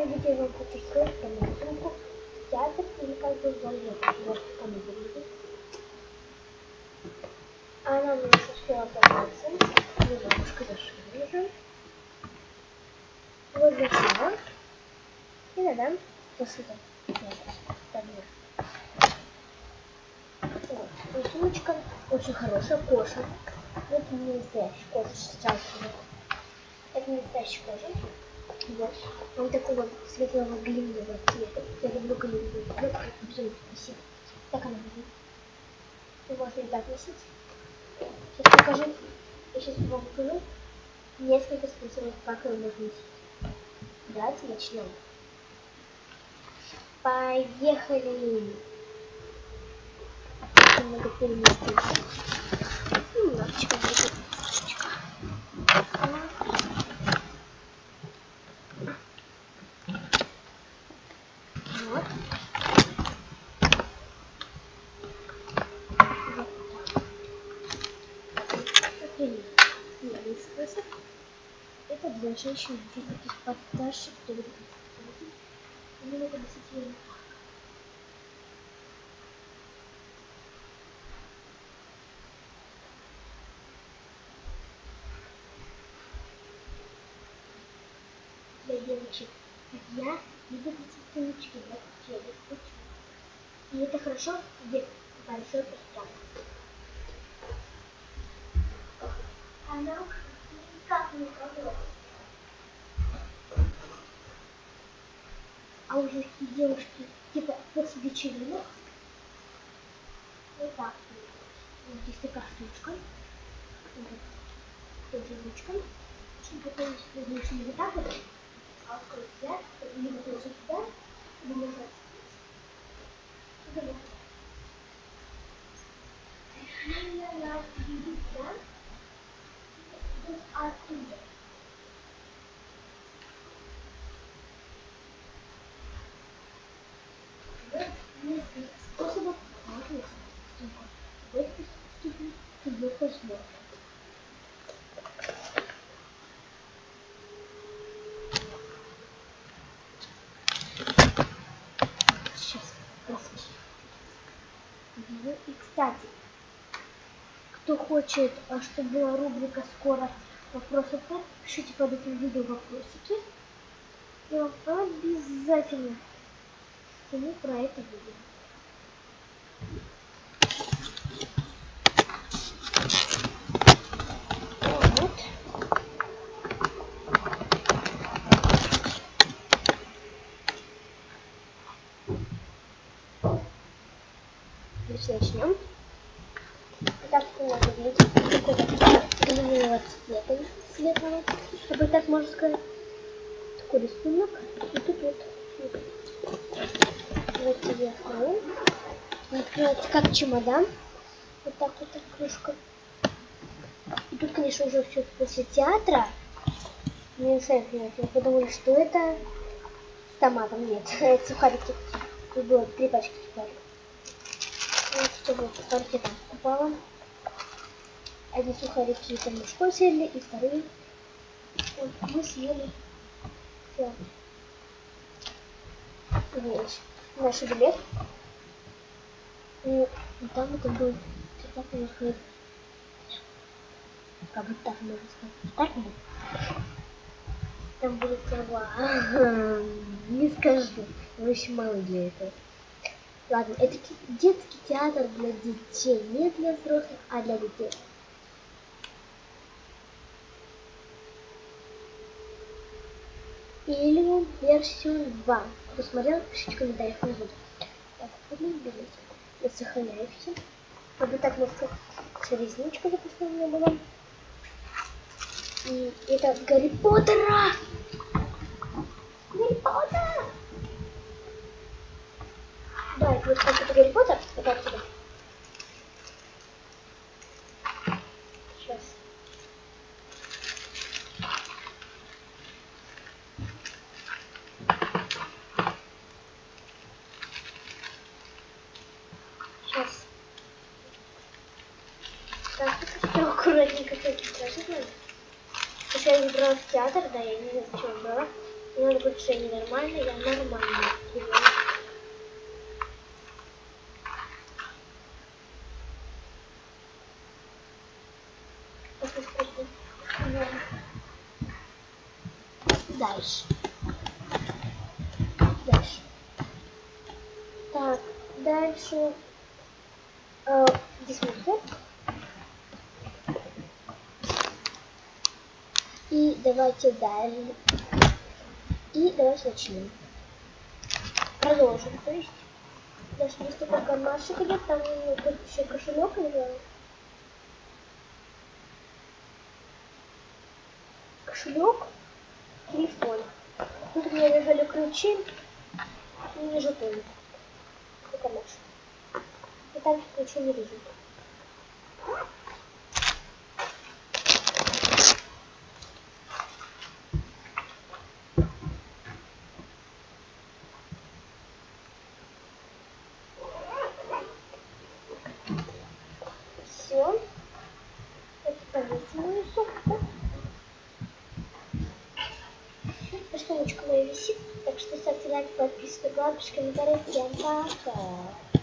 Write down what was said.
когда-нибудь я вам хочу сказать про мою сумку в театр или как бы в балет. Вот как она выглядит. Она у меня успела попасться. Немножко зашили уже. Вот зашила. И надам посыпать. Вот, сумочка очень хорошая, кожа. Это не настоящая кожа, сейчас. Это не настоящая кожа. Вот. Он такого светлого глиняного цвета. Я люблю глиняный цвет. Безумно красиво. Так она выглядит. И можно и так носить. Сейчас покажу. Я сейчас вам покажу несколько способов, как ее можно носить. Давайте начнем. Поехали! Немного переместим. Немножечко будет. Вот. Первый способ. Это для женщин чуть-чуть постарше, кто будет носить. Они могут носить ее вот так. Для девочек, как я, люблю носить сумочки для девочек. И это хорошо, где большой пространство. Она уж никак не пробует. А уже такие девушки, типа после вечеринок, вот так. Вот здесь такая штучка. Вот. Тоже ручка. Чтобы потом не вот так вот, а открыть взгляд, либо положить сюда, либо нажать здесь. Оттуда. Вот несколько способов можно сумку. В этой степени тебе посмотрим. Сейчас посмотрим. И, кстати, кто хочет, чтобы была рубрика скоро вопросы-ответы, пишите под этим видео вопросики. Я вам обязательно сниму про это видео. Вот. Начнем. Так она выглядит. Такого глиняного цвета светлого, чтобы так можно сказать. Такой рисунок. И тут вот. Вот тебе откроем. Открывается как чемодан. Вот так вот крышка. И тут, конечно, уже все после театра. Мне сами понимаете, я подумала, что это с томатом. Нет, это сухарики. Тут было 3 пачки сухариков. Вот, чтобы сухарики там покупала. Одни сухарики там мешком съели, и вторые вот, мы съели. Все. Есть наш билет. И там это был, так можно сказать, как бы так можно сказать. Так будет. Там будет слова. Не скажу. Вы еще мало для этого. Ладно, это детский театр для детей. Не для взрослых, а для детей. Или версию 2. Кто смотрел, пишите в комментариях внизу. Так, билет. Я сохраняю все. Чтобы так немножко резничка записана у меня была. И это от Гарри Поттера! Гарри Поттер! Да, это вот как это Гарри Поттер. Вот так сюда. Сейчас. Сейчас. Так, это все аккуратненько все сложить надо. Потому что я не брала в театр, да, я не знаю, зачем брала. Мне может быть уже ненормально, я нормально. Дальше. Так, дальше. Здесь вот. И давайте далее. И давайте начнем. Продолжим. То есть, даже есть такой кармашек идет, там тут еще кошелек лежал. Кошелек, телефон. Тут у меня лежали ключи и жетоны. И кармашек. И там ключи не лежит. Все. Это повесим мою сумку. Штаночка моя висит. Так что ставьте лайк, подписывайтесь, комментарии. Всем пока.